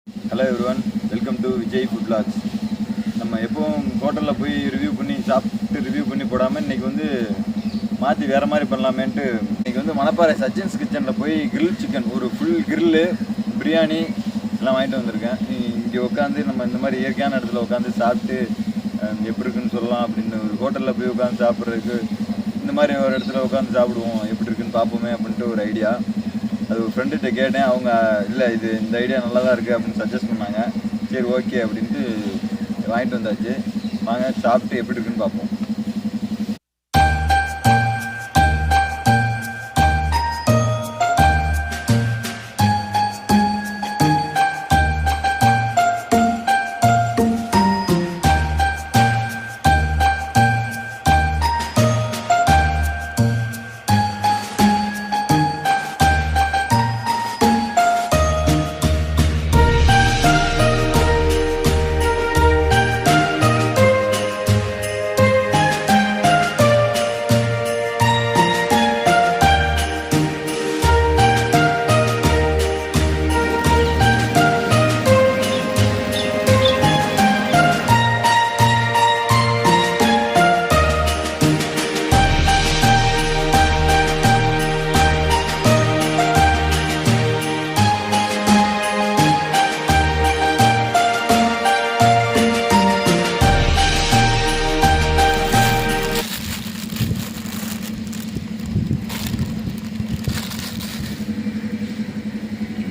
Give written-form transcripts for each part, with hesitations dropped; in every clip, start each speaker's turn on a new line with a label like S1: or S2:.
S1: Hello everyone, welcome to Vijay food vlogs. நம்ம எப்போவும் ஹோட்டலில் போய் ரிவ்யூ பண்ணி போடாமல் இன்றைக்கி வந்து மாற்றி வேறு மாதிரி பண்ணலாமேன்ட்டு இன்றைக்கி வந்து மணப்பாறை சச்சின்ஸ் கிச்சனில் போய் கிரில் சிக்கன் ஒரு ஃபுல் கிரில்லு பிரியாணி எல்லாம் வாங்கிட்டு வந்திருக்கேன். இங்கே உட்காந்து நம்ம இந்த மாதிரி இயற்கையான இடத்துல உட்காந்து சாப்பிட்டு எப்படி இருக்குன்னு சொல்லலாம் அப்படின்னு ஒரு ஹோட்டலில் போய் உட்காந்து சாப்பிட்றதுக்கு இந்த மாதிரி ஒரு இடத்துல உட்காந்து சாப்பிடுவோம், எப்படி இருக்குன்னு பார்ப்போமே அப்படின்ட்டு ஒரு ஐடியா. அது ஒரு ஃப்ரெண்டுகிட்ட கேட்டேன். அவங்க இல்லை இந்த ஐடியா நல்லா தான் இருக்குது அப்படின்னு சஜஸ்ட் பண்ணாங்க. சரி ஓகே அப்படின்ட்டு வாங்கிட்டு வந்தாச்சு. வாங்க சாப்பிட்டு எப்படி இருக்குன்னு பார்ப்போம்.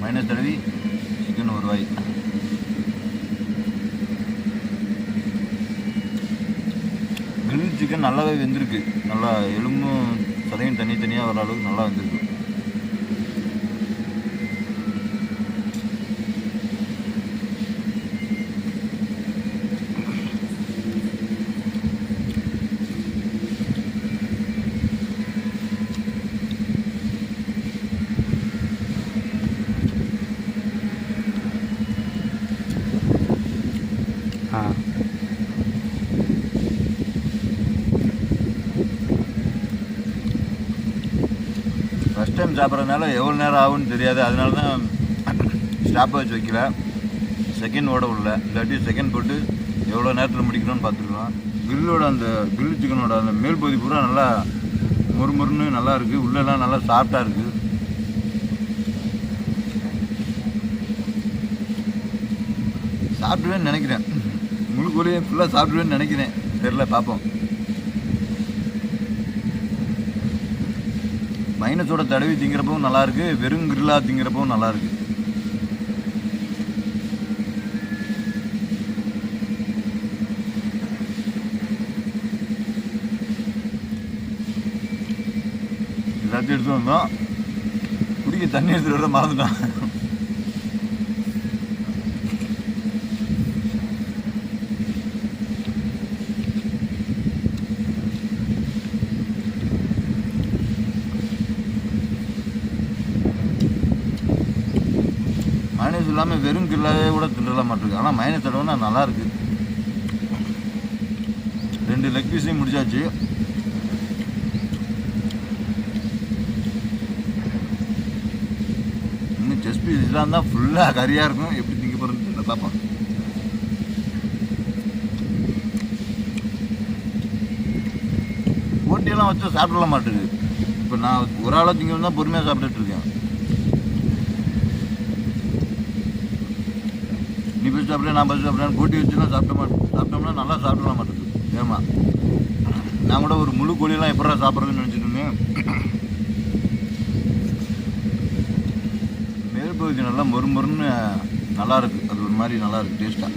S1: மைனஸ் தடவி சிக்கன் ஒரு வாய். கிரில் சிக்கன் நல்லாவே வெந்திருக்கு. நல்லா எலும்பும் சதையும் தனித்தனியாக வர அளவுக்கு நல்லா வெந்திருக்கு. ஃபஸ்ட் டைம் சாப்பிட்றதுனால எவ்வளோ நேரம் ஆகுன்னு தெரியாது. அதனால தான் ஸ்டாப் வச்சு வைக்கல, செகண்ட் ஓட விடல. இல்லாட்டி செகண்ட் போட்டு எவ்வளோ நேரத்தில் முடிக்கணும்னு பார்த்துருக்கோம். கிரில்லோட அந்த கிரில் சிக்கனோட அந்த மேல் பகுதி பூரா நல்லா மொறுமொறுன்னு நல்லா இருக்குது. உள்ளெல்லாம் நல்லா சாஃப்டாக இருக்குது. சாப்பிடுவேன்னு நினைக்கிறேன். முழு கோழியை ஃபுல்லாக சாப்பிடுவேன்னு நினைக்கிறேன். தெரில, பார்ப்போம். மைனஸோட தடவி திங்கிறப்பவும் நல்லாயிருக்கு, வெறும் கிரில்லாக திங்கிறப்பவும் நல்லாயிருக்கு. எல்லாத்தையும் எடுத்து வந்தோம். குடிக்க தண்ணி எடுத்துகிட்டு வர மறந்துட்டோம். மைனஸ் இல்லாமல் வெறும் கில்லாவே கூட தின்றல மாட்டிருக்கு. ஆனால் மைனஸ் தடவைனா நல்லாயிருக்கு. 2 லெக் பீஸையும் முடிச்சாச்சு. இன்னும் செஸ்ட் பீஸ் இதெல்லாம் தான் ஃபுல்லாக கறியாக இருக்கும். எப்படி திங்க போகிறதுன்னு பார்ப்போம். போட்டியெல்லாம் வச்சு சாப்பிடல மாட்டேங்குது. இப்போ நான் ஒரு ஆளாக திங்க தான் பொறுமையாக சாப்பிட்டுட்டு இருக்கேன். நீ பஸ் சாப்பிட்றேன், நான் பஸ் சாப்பிட்றேன், போட்டி வச்சுலாம் சாப்பிட்டோம்னா நல்லா சாப்பிடலாம் மாட்டேங்குது. ஏமா நான் கூட ஒரு முழு கோழியெல்லாம் எப்படா சாப்பிட்றதுன்னு நினச்சிட்டு இருந்தேன். மேல் பகுதி நல்லா மொறுமொறுன்னு நல்லாயிருக்கு. அது ஒரு மாதிரி நல்லாயிருக்கு டேஸ்ட்டாக.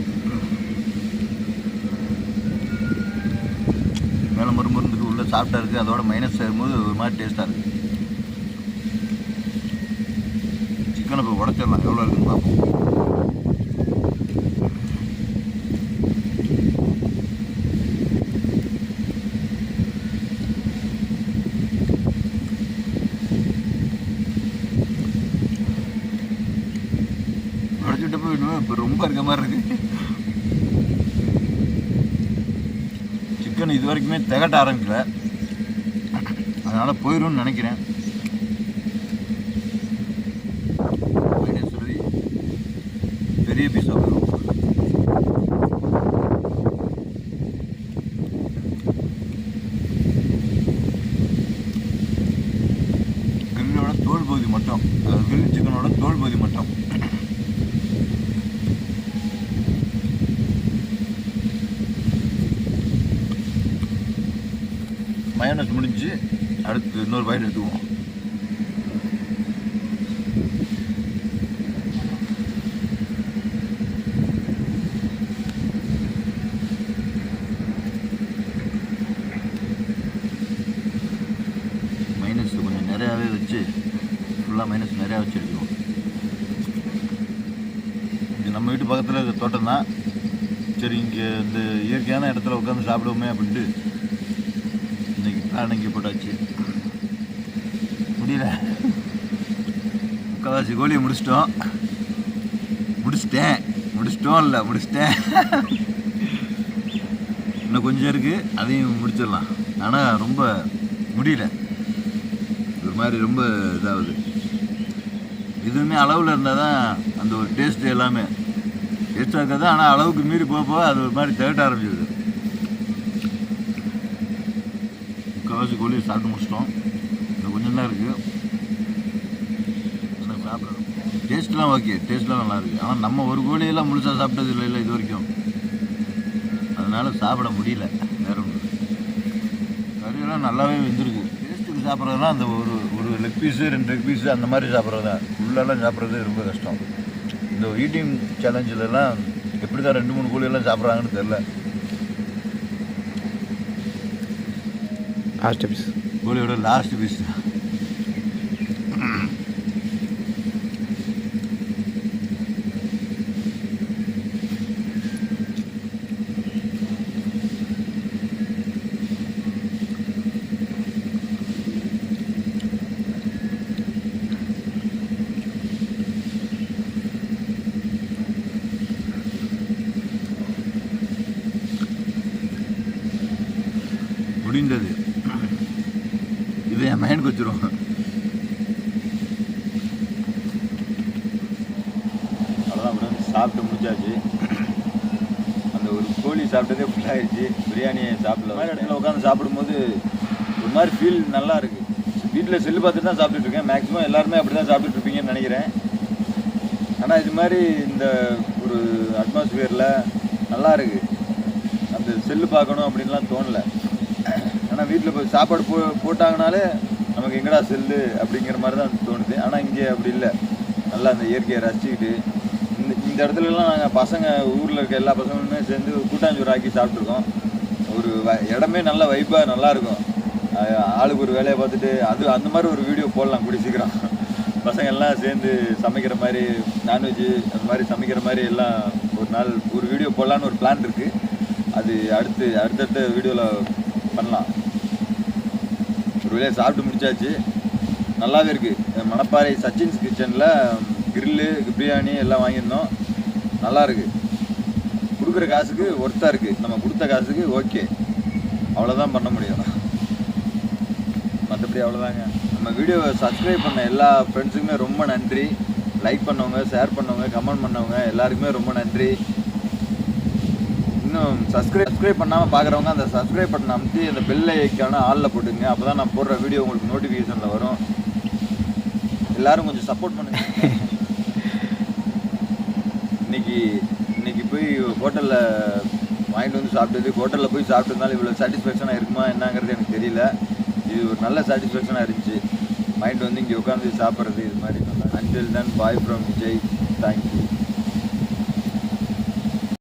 S1: மேலே மொறுமொறுந்துக்கு உள்ளே சாஃப்டாக இருக்குது. அதோட மைனஸ் சேரும்போது ஒரு மாதிரி டேஸ்ட்டாக இருக்குது. சிக்கனை இப்போ உடச்சிடலாம், எவ்வளோ இருக்குன்னு பார்ப்போம். உடச்சிட்டப்போ இப்போ ரொம்ப இருக்க மாதிரி இருக்குது. சிக்கன் இது வரைக்குமே திகட்ட ஆரம்பிக்கல, அதனால் போயிடும்னு நினைக்கிறேன். பெரிய பீஸாக வரும். கிரில்லோட தோல் பகுதி மட்டும், அதாவது கிரில் சிக்கனோட தோல் பகுதி மட்டும். மயோனஸ் முடிஞ்சு அடுத்து இன்னொரு பைட் எடுத்துக்குவோம். மைனஸ் கொஞ்சம் நிறையாவே வச்சு ஃபுல்லாக மைனஸ் நிறையா வச்சு எடுத்துக்குவோம். இது நம்ம வீட்டு பக்கத்தில் இந்த தோட்டம் தான். சரி, இங்கே இந்த இயற்கையான இடத்துல உட்காந்து சாப்பிடுவோமே அப்படின்ட்டு இன்னைக்கு பிளான் இங்கே போட்டாச்சு. முடியல, முக்கால்வாசி கோழியை முடிச்சிட்டோம். முடிச்சிட்டேன் இன்னும் கொஞ்சம் இருக்குது, அதையும் முடிச்சிடலாம். ஆனால் ரொம்ப முடியல, ஒரு மாதிரி ரொம்ப இதாகுது. இதுவுமே அளவில் இருந்தால் தான் அந்த ஒரு டேஸ்ட்டு எல்லாமே டேஸ்ட்டாக இருக்காது. ஆனால் அளவுக்கு மீறி போக அது ஒரு மாதிரி திகட்ட ஆரம்பிச்சிடுது. முக்கால்வாசி கோழியை சாப்பிட்டு முடிச்சிட்டோம். இன்னும் கொஞ்சம் தான் இருக்குது. சாப்பிட்றோம். டேஸ்ட்லாம் ஓகே, டேஸ்ட்லாம் நல்லா இருக்குது. ஆனால் நம்ம ஒரு கோழியெல்லாம் முழுசாக சாப்பிட்டது இல்லை இது வரைக்கும். அதனால் சாப்பிட முடியல. வேற ஒன்று கறியெல்லாம் நல்லாவே வெந்திருக்கு. டேஸ்ட்டுக்கு சாப்பிட்றதுலாம் அந்த ஒரு லெக் பீஸு 2 லெக் பீஸு அந்த மாதிரி சாப்பிட்றது தான். உள்ளெல்லாம் சாப்பிட்றது ரொம்ப கஷ்டம். இந்த ஈட்டிங் சேலஞ்சிலலாம் எப்படி தான் 2-3 கோழியெல்லாம் சாப்பிட்றாங்கன்னு தெரில.
S2: லாஸ்ட் பீஸ்,
S1: கோழியோட லாஸ்ட் பீஸ். முடிந்தது. இது என் மைண்டுக்கு வச்சிரும். அவ்வளோதான் ப்ரோ, சாப்பிட்டு முடிச்சாச்சு. அந்த ஒரு கோழி சாப்பிட்டதே ஃபுல்லாகிடுச்சு. பிரியாணியை சாப்பிடல. மாதிரி இடத்துல உட்காந்து சாப்பிடும்போது ஒரு மாதிரி ஃபீல் நல்லா இருக்குது. வீட்டில் செல்லு பார்த்துட்டு தான் சாப்பிட்டுட்ருக்கேன். மேக்ஸிமம் எல்லாருமே அப்படி தான் சாப்பிட்டுட்ருப்பீங்கன்னு நினைக்கிறேன். ஆனால் இது மாதிரி இந்த ஒரு அட்மாஸ்பியரில் நல்லா இருக்குது. அந்த செல்லு பார்க்கணும் அப்படின்லாம் தோணலை. ஆனால் வீட்டில் போய் சாப்பாடு போட்டாங்கனாலே நமக்கு எங்கடா செல்லு அப்படிங்கிற மாதிரி தான் தோணுது. ஆனால் இங்கே அப்படி இல்லை. நல்லா அந்த இயற்கையை ரசிச்சுக்கிட்டு இந்த இடத்துலலாம் நாங்கள் பசங்க ஊரில் இருக்க எல்லா பசங்களுமே சேர்ந்து கூட்டாஞ்சோறு ஆக்கி சாப்பிட்ருக்கோம். ஒரு இடமே நல்லா வைப்பாக நல்லாயிருக்கும். ஆளுக்கு ஒரு வேலையை பார்த்துட்டு அந்த மாதிரி ஒரு வீடியோ போடலாம் கூடிய சீக்கிரம். பசங்க எல்லாம் சேர்ந்து சமைக்கிற மாதிரி, நான்வெஜ்ஜு அந்த மாதிரி சமைக்கிற மாதிரி எல்லாம் ஒரு நாள் ஒரு வீடியோ போடலான்னு ஒரு பிளான் இருக்குது. அது அடுத்தடுத்த வீடியோவில் பண்ணலாம். ஒரு வேலையை சாப்பிட்டு முடிச்சாச்சு. நல்லாவே இருக்குது. மணப்பாறை சச்சின்ஸ் கிச்சனில் கிரில்லு பிரியாணி எல்லாம் வாங்கியிருந்தோம். நல்லா இருக்குது. கொடுக்குற காசுக்கு ஒர்த்தாக இருக்குது. நம்ம கொடுத்த காசுக்கு ஓகே, அவ்வளோதான் பண்ண முடியும். மற்றபடி அவ்வளோதாங்க. நம்ம வீடியோவை சப்ஸ்கிரைப் பண்ண எல்லா ஃப்ரெண்ட்ஸுக்குமே ரொம்ப நன்றி. லைக் பண்ணவங்க, ஷேர் பண்ணவங்க, கமெண்ட் பண்ணவங்க எல்லாருக்குமே ரொம்ப நன்றி. இன்னும் சப்ஸ்கிரைப் பண்ணாமல் பார்க்குறவங்க அந்த சப்ஸ்கிரைப் பட்டன் அமுத்தி அந்த பெல் ஐக்கான ஆளில் போட்டுங்க. அப்போ தான் நான் போடுற வீடியோ உங்களுக்கு நோட்டிஃபிகேஷனில் வரும். எல்லோரும் கொஞ்சம் சப்போர்ட் பண்ணுங்கள். இன்றைக்கி போய் ஹோட்டலில் வாங்கிட்டு வந்து சாப்பிட்டது, ஹோட்டலில் போய் சாப்பிட்டதுனால இவ்வளோ சாட்டிஸ்ஃபேக்ஷனாக இருக்குமா என்னங்கிறது எனக்கு தெரியல. இது ஒரு நல்ல சாட்டிஸ்ஃபேக்ஷனாக இருந்துச்சு. வாங்கிட்டு வந்து இங்கே உட்காந்து சாப்பிட்றது இது மாதிரி நல்லா. Until then bye from Vijay. Thank you.